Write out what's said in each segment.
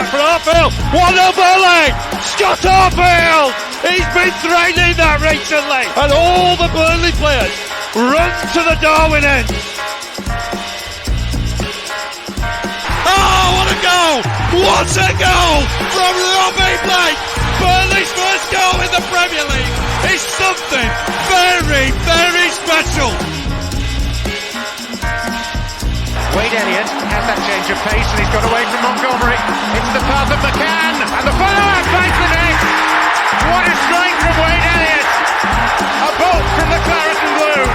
back for Arfield. 1-0 Burnley. Scott Arfield. He's been threatening that recently. And all the Burnley players run to the Darwin end. Oh, what a goal! What a goal from Robbie Blake! Burnley's first goal in the Premier League is something very, very special. Wade Elliott has that change of pace and he's got away from Montgomery. It's the path of McCann and the follow-up finds the net. What a strike from Wade Elliott! A bolt from the claret and blue.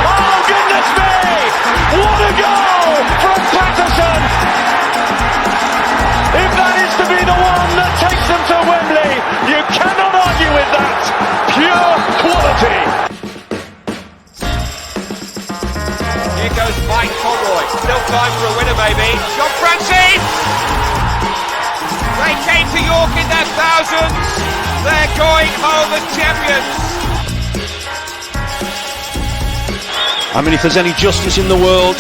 Oh goodness me! What a goal from Patterson! If that is to be the one that takes them to Wembley, you cannot argue with that. Pure quality. Here goes Mike Conroy. Still time for a winner, maybe. John Francis! They came to York in their thousands. They're going home as champions. I mean, if there's any justice in the world,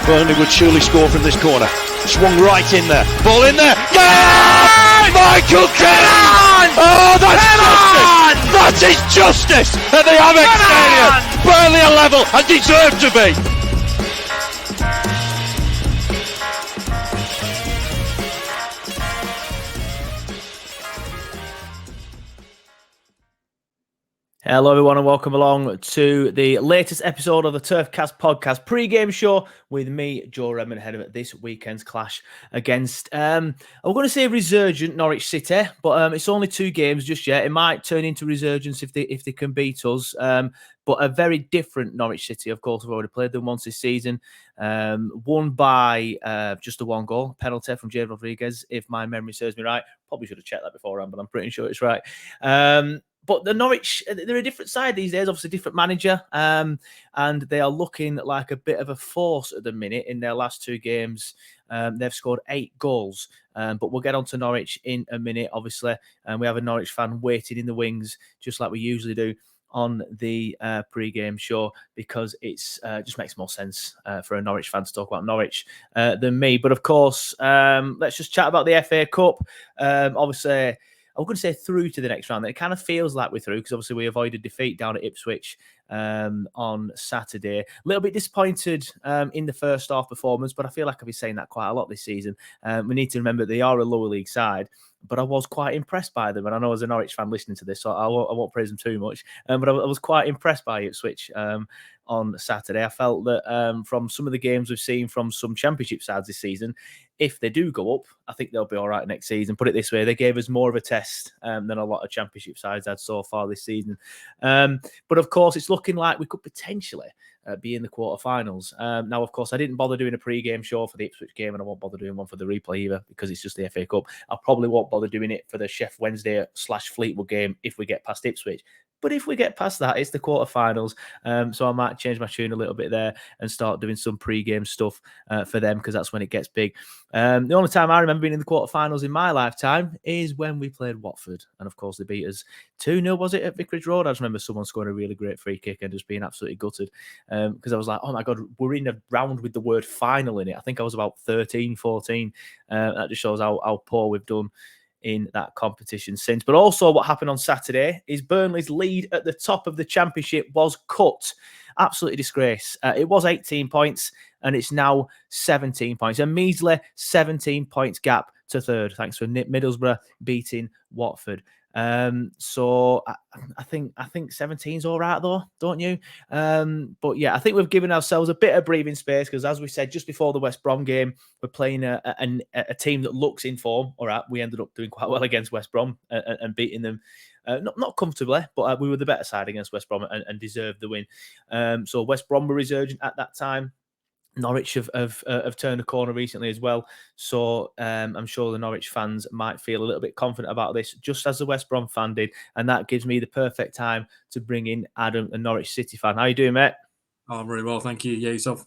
Burnley would surely score from this corner. Swung right in there. Ball in there. Yeah! Michael Keane! Oh, that's justice! That is justice at the Amex Stadium. Burnley are level and deserve to be. Hello everyone and welcome along to the latest episode of the Turfcast podcast pre-game show with me, Joe Redmond, ahead of this weekend's clash against, I'm going to say resurgent Norwich City, but it's only 2 games just yet. It might turn into resurgence if they can beat us, but a very different Norwich City, of course. We've already played them once this season, won by just a 1 goal, penalty from Jay Rodriguez, if my memory serves me right. Probably should have checked that beforehand, but I'm pretty sure it's right. But the Norwich, they're a different side these days, obviously different manager, and they are looking like a bit of a force at the minute in their last 2 games. They've scored 8 goals, but we'll get on to Norwich in a minute, obviously. And we have a Norwich fan waiting in the wings, just like we usually do on the pre-game show, because it's just makes more sense for a Norwich fan to talk about Norwich than me. But of course, let's just chat about the FA Cup. Obviously, I'm going to say through to the next round. It kind of feels like we're through because obviously we avoided defeat down at Ipswich on Saturday. A little bit disappointed in the first half performance, but I feel like I've been saying that quite a lot this season. We need to remember they are a lower league side, but I was quite impressed by them. And I know as a Norwich fan listening to this, so I won't praise them too much. But I was quite impressed by Ipswich on Saturday. I felt that from some of the games we've seen from some championship sides this season, if they do go up, I think they'll be all right next season. Put it this way, they gave us more of a test than a lot of championship sides had so far this season. But of course, it's looking like we could potentially be in the quarterfinals. Now, of course, I didn't bother doing a pre-game show for the Ipswich game, and I won't bother doing one for the replay either because it's just the FA Cup. I probably won't bother doing it for the Sheff Wednesday / Fleetwood game if we get past Ipswich. But if we get past that, it's the quarterfinals. So I might change my tune a little bit there and start doing some pre-game stuff for them because that's when it gets big. The only time I remember being in the quarterfinals in my lifetime is when we played Watford. And of course, they beat us 2-0, was it, at Vicarage Road? I just remember someone scoring a really great free kick and just being absolutely gutted because I was like, oh my God, we're in a round with the word final in it. I think I was about 13, 14. That just shows how poor we've done in that competition since. But also what happened on Saturday is Burnley's lead at the top of the championship was cut. Absolutely disgrace. It was 18 points and it's now 17 points. A measly 17 points gap to third, thanks for Middlesbrough beating Watford. So I think 17's all right though, don't you? But yeah, I think we've given ourselves a bit of breathing space because, as we said just before the West Brom game, we're playing a team that looks in form. All right, we ended up doing quite well against West Brom and beating them. Not comfortably, but we were the better side against West Brom and deserved the win. So West Brom were resurgent at that time. Norwich have turned a corner recently as well. So I'm sure the Norwich fans might feel a little bit confident about this, just as the West Brom fan did. And that gives me the perfect time to bring in Adam, a Norwich City fan. How you doing, mate? Oh, I'm really well, thank you. Yeah, yourself?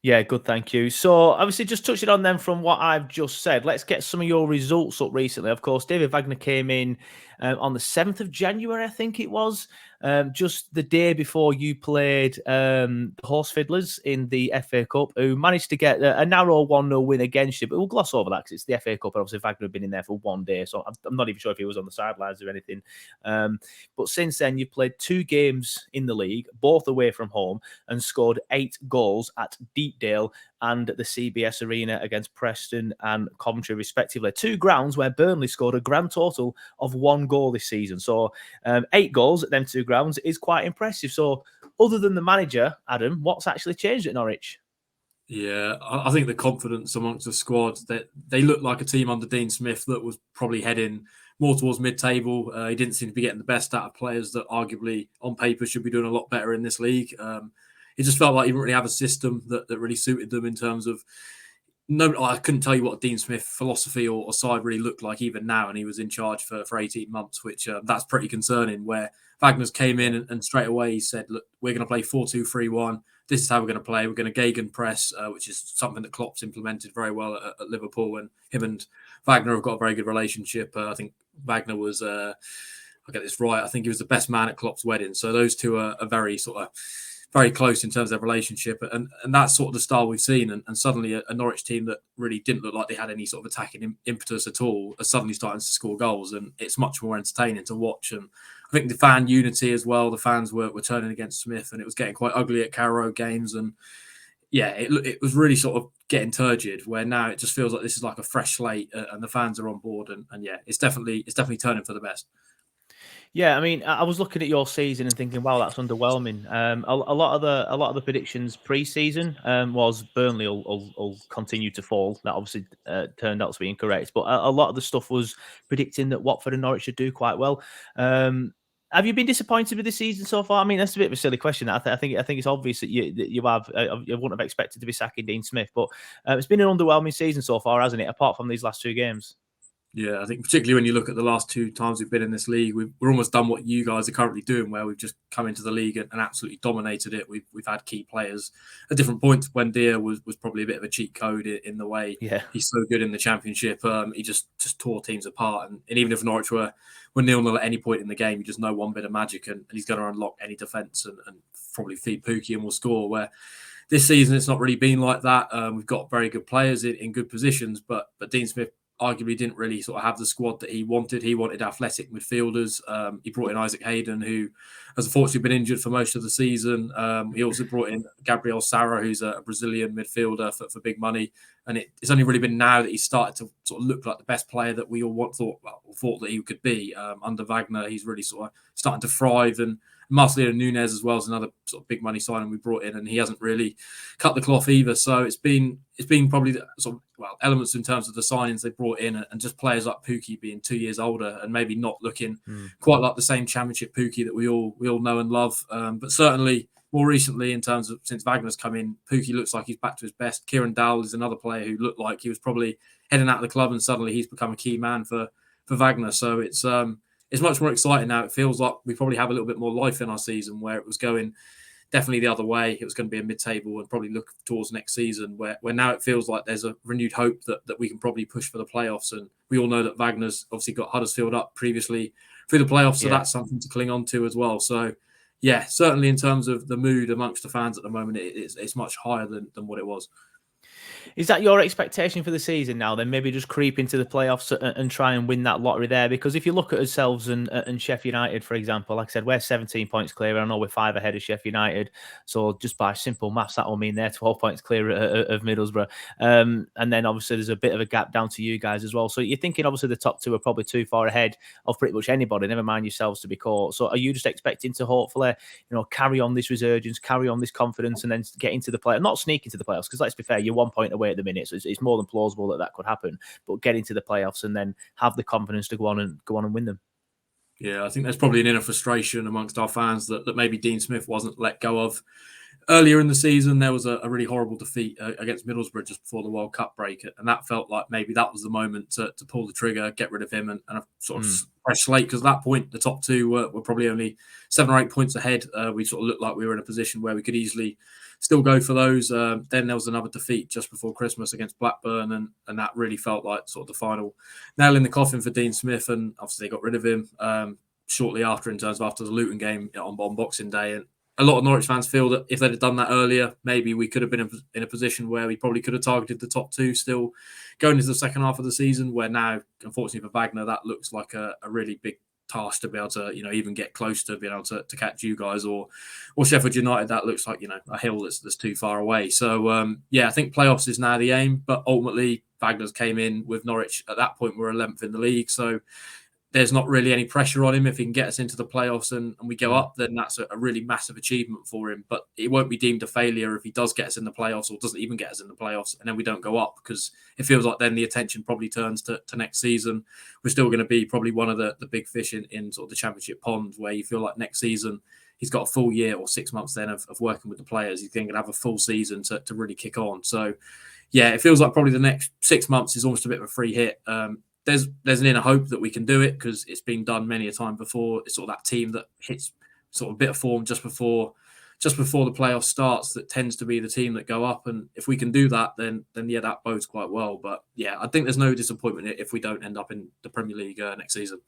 Yeah, good, thank you. So, obviously, just touching on them from what I've just said, let's get some of your results up recently. Of course, David Wagner came in on the 7th of January, I think it was. just the day before you played the Horse Fiddlers in the FA Cup, who managed to get a narrow 1-0 win against you. But we'll gloss over that because it's the FA Cup, and obviously Wagner had been in there for one day, so I'm not even sure if he was on the sidelines or anything. But since then, you've played 2 games in the league, both away from home, and scored 8 goals at Deepdale and the CBS Arena against Preston and Coventry, respectively. 2 grounds where Burnley scored a grand total of 1 goal this season. So 8 goals at them 2 grounds is quite impressive. So other than the manager, Adam, what's actually changed at Norwich? Yeah, I think the confidence amongst the squad, that they looked like a team under Dean Smith that was probably heading more towards mid-table. He didn't seem to be getting the best out of players that arguably on paper should be doing a lot better in this league. It just felt like he didn't really have a system that really suited them in terms of I couldn't tell you what Dean Smith philosophy or side really looked like even now, and he was in charge for 18 months, which that's pretty concerning. Where Wagner's came in and straight away he said, "Look, we're going to play 4-2-3-1. This is how we're going to play. We're going to Gegen press, which is something that Klopp's implemented very well at Liverpool, and him and Wagner have got a very good relationship. I think Wagner was, I'll get this right, I think he was the best man at Klopp's wedding. So those two are very very close in terms of their relationship, and that's sort of the style we've seen. And suddenly a Norwich team that really didn't look like they had any sort of attacking impetus at all are suddenly starting to score goals, and it's much more entertaining to watch. And I think the fan unity as well, the fans were turning against Smith, and it was getting quite ugly at Carrow Road games. And yeah, it was really sort of getting turgid, where now it just feels like this is like a fresh slate, and the fans are on board. And yeah, it's definitely turning for the best. Yeah, I mean, I was looking at your season and thinking, wow, that's underwhelming. A lot of the predictions pre-season was Burnley will continue to fall. That obviously turned out to be incorrect, but a lot of the stuff was predicting that Watford and Norwich should do quite well. Have you been disappointed with the season so far? I mean, that's a bit of a silly question. I think it's obvious that you have. You wouldn't have expected to be sacking Dean Smith, but it's been an underwhelming season so far, hasn't it? Apart from these last 2 games. Yeah, I think particularly when you look at the last 2 times we've been in this league, we're almost done what you guys are currently doing, where we've just come into the league and absolutely dominated it. We've had key players at different points. Buendia was probably a bit of a cheat code in the way he's so good in the Championship. He just tore teams apart, and even if Norwich were 0-0 at any point in the game, you just know one bit of magic, and he's going to unlock any defence and probably feed Pookie and will score. Where this season it's not really been like that. We've got very good players in good positions, but Dean Smith arguably didn't really sort of have the squad that he wanted. He wanted athletic midfielders. He brought in Isaac Hayden, who has unfortunately been injured for most of the season. He also brought in Gabriel Sara, who's a Brazilian midfielder for big money. And it's only really been now that he started to sort of look like the best player that we all thought that he could be. Under Wagner, he's really sort of starting to thrive. And Marcelino Nunes as well is another sort of big money signing we brought in, and he hasn't really cut the cloth either. So it's been probably the sort of elements in terms of the signings they brought in, and just players like Pookie being 2 years older and maybe not looking quite like the same Championship Pookie that we all know and love. But certainly more recently, in terms of since Wagner's come in, Pookie looks like he's back to his best. Kieran Dowell is another player who looked like he was probably heading out of the club, and suddenly he's become a key man for Wagner. So it's much more exciting now. It feels like we probably have a little bit more life in our season, where it was going definitely the other way. It was going to be a mid-table and probably look towards next season, where now it feels like there's a renewed hope that we can probably push for the playoffs. And we all know that Wagner's obviously got Huddersfield up previously through the playoffs, so that's something to cling on to as well. So yeah, certainly in terms of the mood amongst the fans at the moment, it's much higher than what it was. Is that your expectation for the season now? Then maybe just creep into the playoffs and try and win that lottery there. Because if you look at ourselves and Sheffield United, for example, like I said, we're 17 points clear. I know we're 5 ahead of Sheffield United. So just by simple maths, that will mean they're 12 points clear of Middlesbrough. And then obviously there's a bit of a gap down to you guys as well. So you're thinking obviously the top 2 are probably too far ahead of pretty much anybody. Never mind yourselves to be caught. So are you just expecting to hopefully, carry on this resurgence, carry on this confidence, and then get into the play, not sneak into the playoffs? Because let's be fair, you're 1 point away at the minute, so it's more than plausible that could happen. But get into the playoffs and then have the confidence to go on and win them. Yeah, I think there's probably an inner frustration amongst our fans that maybe Dean Smith wasn't let go of. Earlier in the season, there was a really horrible defeat against Middlesbrough just before the World Cup break, and that felt like maybe that was the moment to pull the trigger, get rid of him, and a sort of fresh slate. Because at that point, the top 2 were probably only 7 or 8 points ahead. We sort of looked like we were in a position where we could easily still go for those. Then there was another defeat just before Christmas against Blackburn, and that really felt like sort of the final nail in the coffin for Dean Smith. And obviously they got rid of him. shortly after, in terms of after the Luton game on Boxing Day. And a lot of Norwich fans feel that if they'd have done that earlier, maybe we could have been in a position where we probably could have targeted the top two still going into the second half of the season, where now, unfortunately for Wagner, that looks like a really big task to be able to, even get close to being able to catch you guys, or Sheffield United. That looks like, a hill that's too far away. So, I think playoffs is now the aim, but ultimately Wagner's came in with Norwich. At that point, we're 11th in the league. So, there's not really any pressure on him. If he can get us into the playoffs and we go up, then that's a really massive achievement for him. But it won't be deemed a failure if he does get us in the playoffs, or doesn't even get us in the playoffs, and then we don't go up, because it feels like then the attention probably turns to next season. We're still going to be probably one of the big fish in sort of the championship pond, where you feel like next season he's got a full year or 6 months then of working with the players. He's going to have a full season to really kick on. So, it feels like probably the next 6 months is almost a bit of a free hit. There's an inner hope that we can do it, because it's been done many a time before. It's sort of that team that hits sort of a bit of form just before the playoff starts that tends to be the team that go up. And if we can do that, then that bodes quite well. But I think there's no disappointment if we don't end up in the Premier League next season.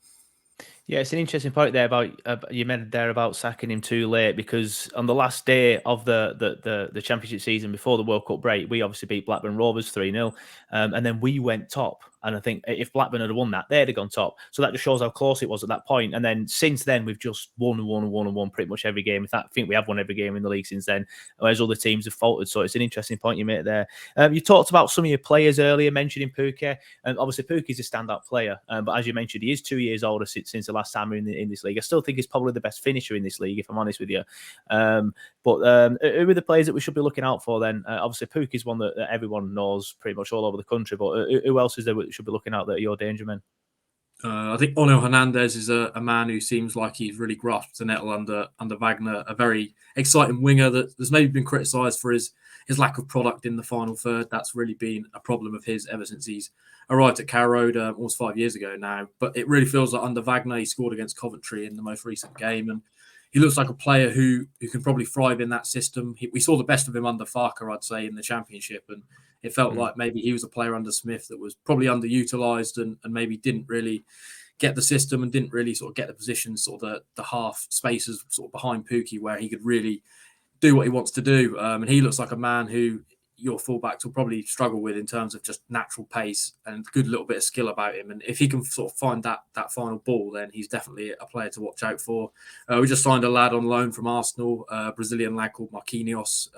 Yeah, it's an interesting point there about you made there about sacking him too late, because on the last day of the championship season before the World Cup break, we obviously beat Blackburn Rovers 3-0, and then we went top. And I think if Blackburn had won that, they'd have gone top. So that just shows how close it was at that point. And then since then, we've just won pretty much every game. In fact, I think we have won every game in the league since then, whereas other teams have faltered. So it's an interesting point you made there. You talked about some of your players earlier, mentioning Pukki. And obviously, Pukki's a standout player. But as you mentioned, he is 2 years older since the last time we were in this league. I still think he's probably the best finisher in this league, if I'm honest with you. But who are the players that we should be looking out for then? Obviously, Pukki's one that everyone knows pretty much all over the country. But who else is there we should be looking out that are your danger men? I think Ono Hernandez is a man who seems like he's really grasped the nettle under Wagner, a very exciting winger that's maybe been criticised for his lack of product in the final third. That's really been a problem of his ever since he's arrived at Carrow Road almost 5 years ago now. But it really feels like under Wagner, he scored against Coventry in the most recent game, and he looks like a player who can probably thrive in that system. We saw the best of him under Farker, I'd say, in the Championship, and it felt like maybe he was a player under Smith that was probably underutilised and maybe didn't really get the system and didn't really sort of get the positions, sort of the half spaces sort of behind Pukki, where he could really do what he wants to do. And he looks like a man who your fullbacks will probably struggle with in terms of just natural pace and good little bit of skill about him. And if he can sort of find that final ball, then he's definitely a player to watch out for. We just signed a lad on loan from Arsenal, a Brazilian lad called Marquinhos.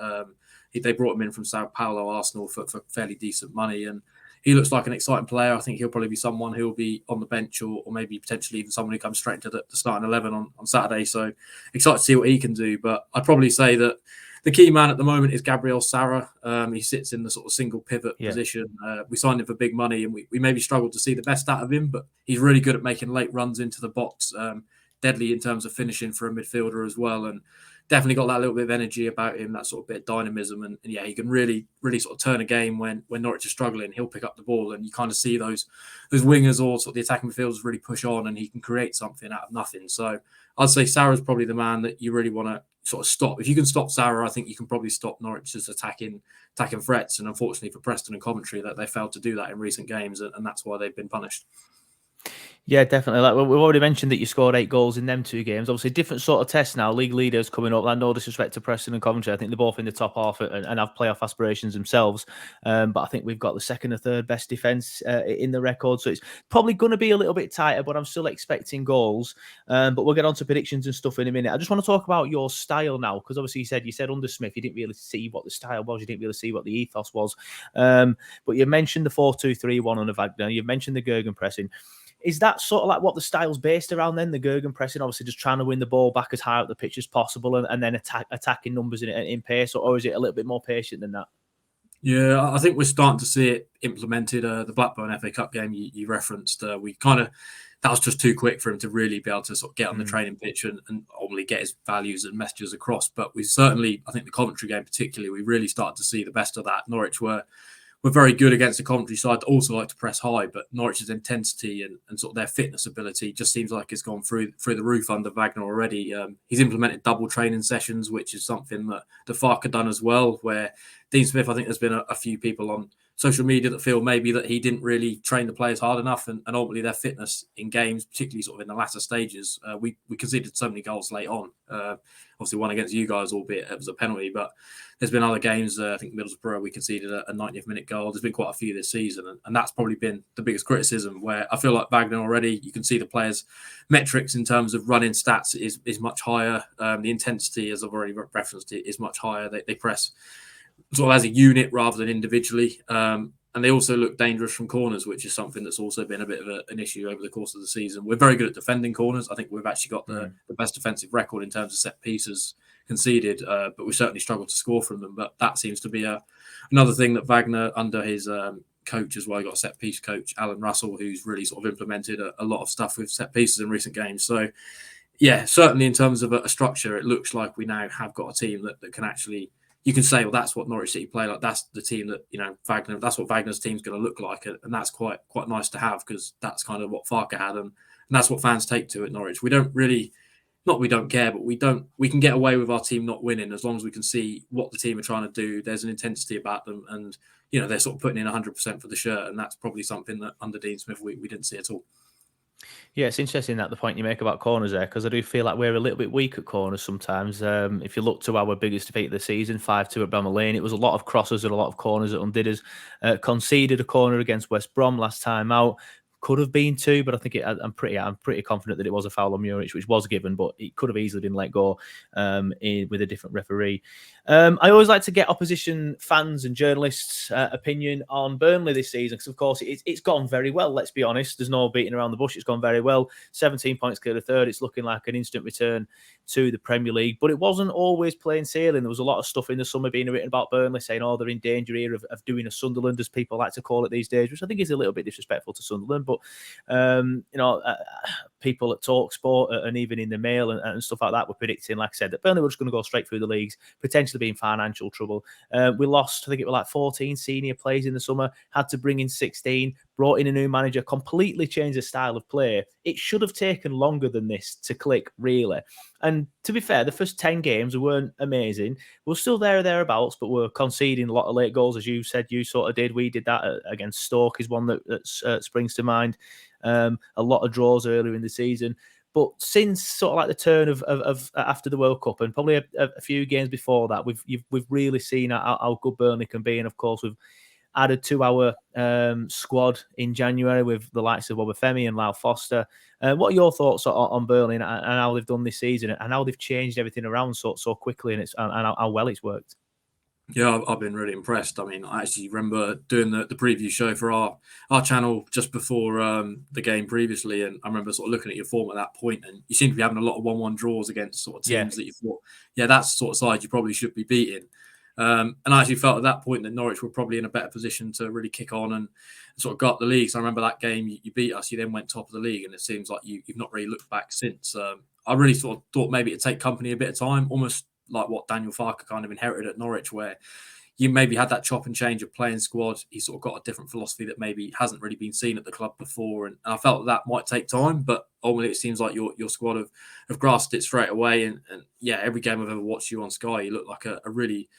They brought him in from Sao Paulo, Arsenal, for fairly decent money. And he looks like an exciting player. I think he'll probably be someone who will be on the bench, or maybe potentially even someone who comes straight into the starting 11 on Saturday. So excited to see what he can do. But I'd probably say that the key man at the moment is Gabriel Sara. He sits in the sort of single pivot position. We signed him for big money, and we maybe struggled to see the best out of him, but he's really good at making late runs into the box. Deadly in terms of finishing for a midfielder as well. And definitely got that little bit of energy about him, that sort of bit of dynamism. And he can really, really sort of turn a game when Norwich is struggling. He'll pick up the ball, and you kind of see those wingers or sort of the attacking midfielders really push on, and he can create something out of nothing. So I'd say Sarah's probably the man that you really want to sort of stop. If you can stop Sarah, I think you can probably stop Norwich's attacking threats. And unfortunately for Preston and Coventry, that they failed to do that in recent games, and that's why they've been punished. Yeah, definitely. Like we've already mentioned that you scored 8 goals in them 2 games. Obviously, different sort of tests now. League leaders coming up. No disrespect to Preston and Coventry. I think they're both in the top half and have playoff aspirations themselves. But I think we've got the second or third best defence in the record. So it's probably going to be a little bit tighter, but I'm still expecting goals. But we'll get on to predictions and stuff in a minute. I just want to talk about your style now, because obviously you said under Smith, you didn't really see what the style was. You didn't really see what the ethos was. But you mentioned the 4-2-3-1 under Wagner. You mentioned the gegenpressing. Is that sort of like what the style's based around then? The gegenpressing, obviously just trying to win the ball back as high up the pitch as possible and then attacking numbers in pace, or is it a little bit more patient than that? Yeah, I think we're starting to see it implemented. The Blackburn FA Cup game you referenced, that was just too quick for him to really be able to sort of get on the training pitch and ultimately get his values and messages across. But we certainly, I think the Coventry game particularly, we really started to see the best of that. Norwich were very good against the Coventry side, also like to press high, but Norwich's intensity and sort of their fitness ability just seems like it's gone through the roof under Wagner already. He's implemented double training sessions, which is something that the Farker done as well, where Dean Smith, I think there's been a few people on social media that feel maybe that he didn't really train the players hard enough, and ultimately their fitness in games, particularly sort of in the latter stages. We conceded so many goals late on. Obviously one against you guys, albeit it was a penalty, but there's been other games. I think Middlesbrough, we conceded a 90th minute goal. There's been quite a few this season, and that's probably been the biggest criticism, where I feel like Wagner already, you can see the players' metrics in terms of running stats is much higher. The intensity, as I've already referenced, it is much higher. They press sort of as a unit rather than individually. And they also look dangerous from corners, which is something that's also been a bit of an issue over the course of the season. We're very good at defending corners. I think we've actually got the best defensive record in terms of set pieces conceded, but we certainly struggle to score from them. But that seems to be another thing that Wagner, under his coach as well, got a set piece coach, Alan Russell, who's really sort of implemented a lot of stuff with set pieces in recent games. So, yeah, certainly in terms of a structure, it looks like we now have got a team that can actually, you can say, well, that's what Norwich City play like. That's the team that, Wagner, that's what Wagner's team's going to look like. And that's quite nice to have, because that's kind of what Farke had. And that's what fans take to at Norwich. We don't really, not we don't care, but we can get away with our team not winning as long as we can see what the team are trying to do. There's an intensity about them, and, they're sort of putting in 100% for the shirt. And that's probably something that under Dean Smith, we didn't see at all. Yeah, it's interesting that the point you make about corners there, because I do feel like we're a little bit weak at corners sometimes. If you look to our biggest defeat of the season, 5-2 at Bramall Lane, it was a lot of crosses and a lot of corners that undid us. Conceded a corner against West Brom last time out. Could have been 2, but I think I'm pretty confident that it was a foul on Muric, which was given, but it could have easily been let go with a different referee. I always like to get opposition fans and journalists' opinion on Burnley this season, because of course it's gone very well. Let's be honest. There's no beating around the bush. It's gone very well. 17 points clear of third. It's looking like an instant return to the Premier League, but it wasn't always plain sailing. There was a lot of stuff in the summer being written about Burnley, saying, "Oh, they're in danger here of doing a Sunderland," as people like to call it these days, which I think is a little bit disrespectful to Sunderland. But people at TalkSport and even in the Mail and stuff like that were predicting, like I said, that Burnley were just going to go straight through the leagues, potentially be in financial trouble. We lost, I think it was like 14 senior players in the summer, had to bring in 16, brought in a new manager, completely changed the style of play. It should have taken longer than this to click, really. And to be fair, the first 10 games weren't amazing. We're still there or thereabouts, but we're conceding a lot of late goals, as you said you sort of did. We did that against Stoke, is one that springs to mind. A lot of draws earlier in the season. But since sort of like the turn of after the World Cup, and probably a few games before that, we've really seen how good Burnley can be. And of course, we've added to our squad in January with the likes of Obafemi and Lau Foster. What are your thoughts on Burnley and how they've done this season, and how they've changed everything around so quickly, and how well it's worked? Yeah, I've been really impressed. I mean, I actually remember doing the preview show for our channel just before the game previously, and I remember sort of looking at your form at that point, and you seem to be having a lot of 1-1 draws against sort of teams that you thought, that's the sort of side you probably should be beating. And I actually felt at that point that Norwich were probably in a better position to really kick on and sort of got the league. So I remember that game, you beat us, you then went top of the league, and it seems like you've not really looked back since. I really sort of thought maybe it'd take company a bit of time, almost like what Daniel Farke kind of inherited at Norwich, where you maybe had that chop and change of playing squad. He sort of got a different philosophy that maybe hasn't really been seen at the club before. And I felt that might take time, but ultimately it seems like your squad have grasped it straight away. And every game I've ever watched you on Sky, you look like a really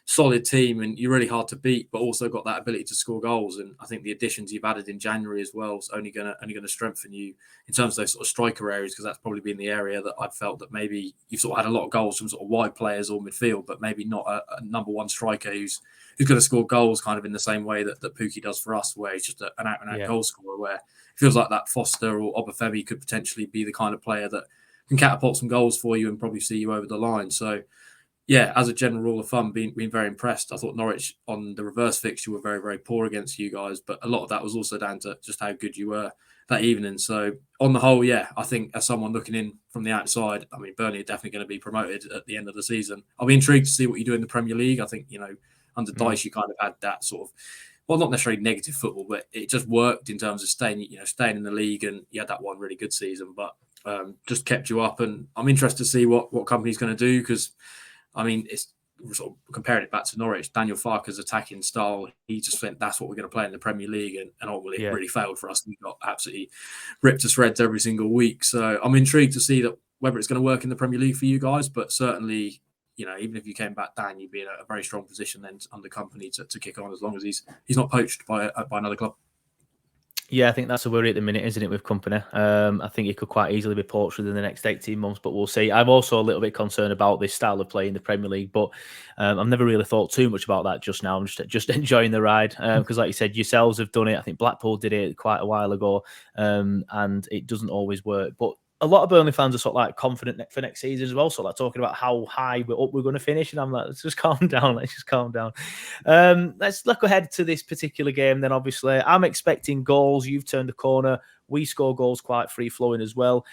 solid team, and you're really hard to beat, but also got that ability to score goals. And I think the additions you've added in January as well is only going to strengthen you in terms of those sort of striker areas, because that's probably been the area that I've felt that maybe you've sort of had a lot of goals from sort of wide players or midfield, but maybe not a number one striker who's going to score goals kind of in the same way that Pukki does for us, where he's just an out-and-out goal scorer, where it feels like that Foster or Obafemi could potentially be the kind of player that can catapult some goals for you and probably see you over the line. So as a general rule of thumb, been very impressed. I thought Norwich on the reverse fixture were very, very poor against you guys, but a lot of that was also down to just how good you were that evening. So on the whole, I think as someone looking in from the outside, I mean, Burnley are definitely going to be promoted at the end of the season. I'll be intrigued to see what you do in the Premier League. I think, under Dyche, you kind of had that sort of, well, not necessarily negative football, but it just worked in terms of staying in the league, and you had that one really good season, but just kept you up. And I'm interested to see what company's going to do, because I mean, it's sort of comparing it back to Norwich. Daniel Farke's attacking style, he just went, that's what we're going to play in the Premier League, and ultimately it really failed for us. We got absolutely ripped to shreds every single week. So I'm intrigued to see that whether it's going to work in the Premier League for you guys, but certainly even if you came back down, you'd be in a very strong position then under company to kick on, as long as he's not poached by another club. Yeah, I think that's a worry at the minute, isn't it, with company? I think he could quite easily be poached within the next 18 months, but we'll see. I'm also a little bit concerned about this style of play in the Premier League, but I've never really thought too much about that just now. I'm just enjoying the ride because, like you said, yourselves have done it. I think Blackpool did it quite a while ago, and it doesn't always work. But a lot of Burnley fans are sort of like confident for next season as well. So like talking about how high we're going to finish, and I'm like, let's just calm down. Let's just calm down. Let's look ahead to this particular game. Then obviously, I'm expecting goals. You've turned the corner. We score goals quite free flowing as well.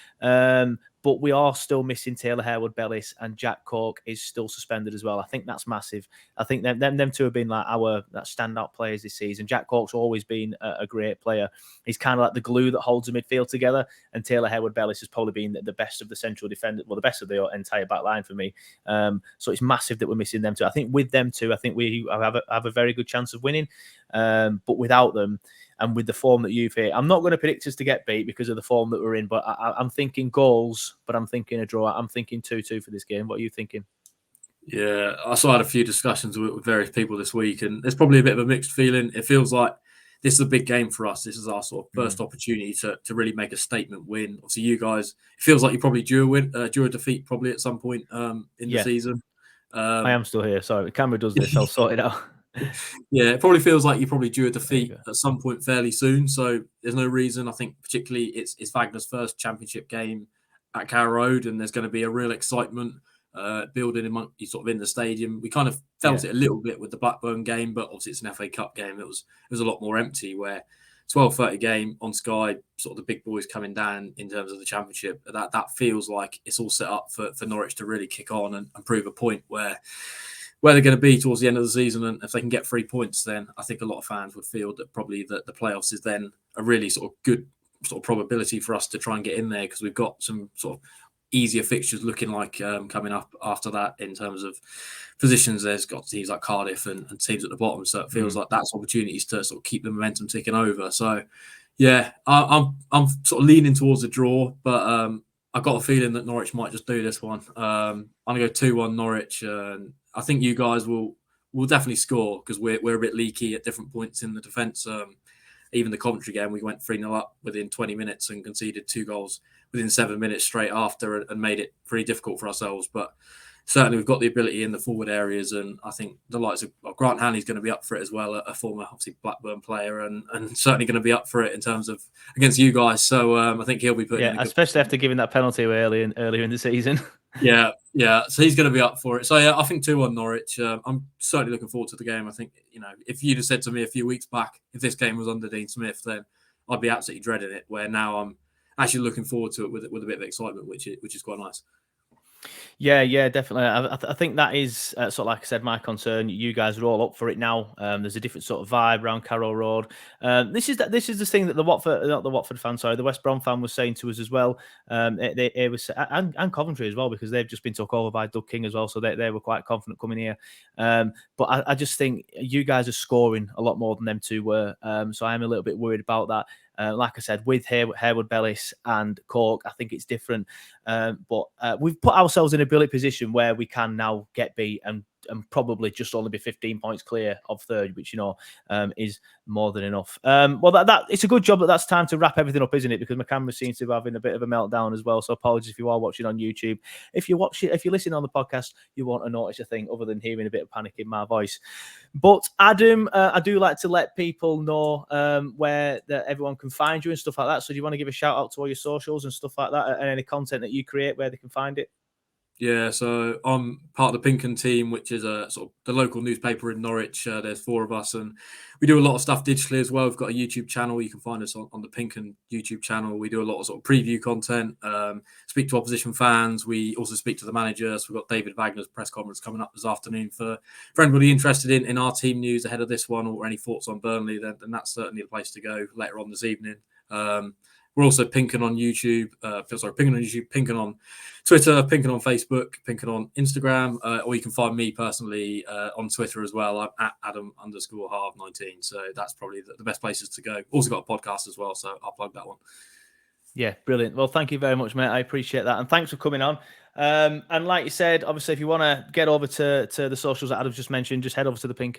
But we are still missing Taylor Harewood-Bellis, and Jack Cork is still suspended as well. I think that's massive. I think them two have been like our standout players this season. Jack Cork's always been a great player. He's kind of like the glue that holds the midfield together, and Taylor Harewood-Bellis has probably been the best of the central defenders, well, the best of the entire back line for me. So it's massive that we're missing them two. I think with them two, I think we have a very good chance of winning. But without them, and with the form that you've hit, I'm not going to predict us to get beat because of the form that we're in, but I'm thinking goals, but I'm thinking a draw. I'm thinking 2-2 for this game. What are you thinking? Yeah, I saw had a few discussions with various people this week, and there's probably a bit of a mixed feeling. It feels like this is a big game for us. This is our sort of first opportunity to really make a statement win. Obviously, you guys, it feels like you probably due a defeat probably at some point in the season. I am still here. Sorry, the camera does this. I'll sort it out. Yeah, it probably feels like you're probably due a defeat at some point fairly soon. So there's no reason. I think particularly it's Wagner's first championship game at Carrow Road, and there's going to be a real excitement building sort of in the stadium. We kind of felt it a little bit with the Blackburn game, but obviously it's an FA Cup game. It was a lot more empty. Where 12:30 game on Sky, sort of the big boys coming down in terms of the championship. That feels like it's all set up for Norwich to really kick on and prove a point where they're going to be towards the end of the season. And if they can get 3 points, then I think a lot of fans would feel that probably the playoffs is then a really sort of good sort of probability for us to try and get in there, because we've got some sort of easier fixtures looking like coming up after that in terms of positions. There's got teams like Cardiff and teams at the bottom. So it feels like that's opportunities to sort of keep the momentum ticking over. So, yeah, I'm sort of leaning towards a draw, but I've got a feeling that Norwich might just do this one. I'm going to go 2-1 Norwich. I think you guys will definitely score, because we're a bit leaky at different points in the defence. Even the Coventry game, we went 3-0 up within 20 minutes and conceded 2 goals within 7 minutes straight after, and made it pretty difficult for ourselves. But certainly we've got the ability in the forward areas, and I think the likes of Grant Hanley's going to be up for it as well, a former obviously Blackburn player, and certainly going to be up for it in terms of against you guys. So I think he'll be putting in especially after giving that penalty away earlier in the season. Yeah. So he's going to be up for it. So yeah, I think 2-1 Norwich. I'm certainly looking forward to the game. I think, if you'd have said to me a few weeks back, if this game was under Dean Smith, then I'd be absolutely dreading it. Where now I'm actually looking forward to it with a bit of excitement, which is quite nice. Yeah, definitely. I think that is sort of, like I said, my concern. You guys are all up for it now. There's a different sort of vibe around Carrow Road. This is the thing that the West Brom fan was saying to us as well. It was and Coventry as well, because they've just been took over by Doug King as well, so they were quite confident coming here. But I just think you guys are scoring a lot more than them two were. So I'm a little bit worried about that. Like I said, with Harewood-Bellis and Cork, I think it's different. But we've put ourselves in a brilliant position where we can now get beat and probably just only be 15 points clear of third, which is more than enough. Well, that it's a good job that's time to wrap everything up, isn't it? Because my camera seems to be having a bit of a meltdown as well. So apologies if you are watching on YouTube. If you're listening on the podcast, you won't notice a thing other than hearing a bit of panic in my voice. But Adam, I do like to let people know where everyone can find you and stuff like that. So do you want to give a shout out to all your socials and stuff like that, and any content that you create, where they can find it? Yeah, so I'm part of the Pink 'Un team, which is a sort of the local newspaper in Norwich. There's 4 of us, and we do a lot of stuff digitally as well. We've got a YouTube channel. You can find us on the Pink 'Un YouTube channel. We do a lot of sort of preview content, speak to opposition fans. We also speak to the managers. We've got David Wagner's press conference coming up this afternoon. For anybody interested in our team news ahead of this one, or any thoughts on Burnley, then that's certainly the place to go later on this evening. We're also Pink 'Un on YouTube. Pink 'Un on YouTube, Pink 'Un on Twitter, Pink 'Un on Facebook, Pink 'Un on Instagram, or you can find me personally on Twitter as well. I'm at Adam_Harv19. So that's probably the best places to go. Also got a podcast as well, so I'll plug that one. Yeah, brilliant. Well, thank you very much, mate. I appreciate that. And thanks for coming on. And like you said, obviously, if you want to get over to the socials that Adam's just mentioned, just head over to the Pink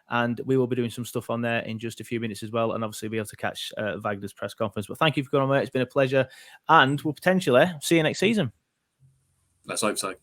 and we will be doing some stuff on there in just a few minutes as well. And obviously, be able to catch Wagner's press conference. But thank you for coming on, mate. It's been a pleasure. And we'll potentially see you next season. Let's hope so.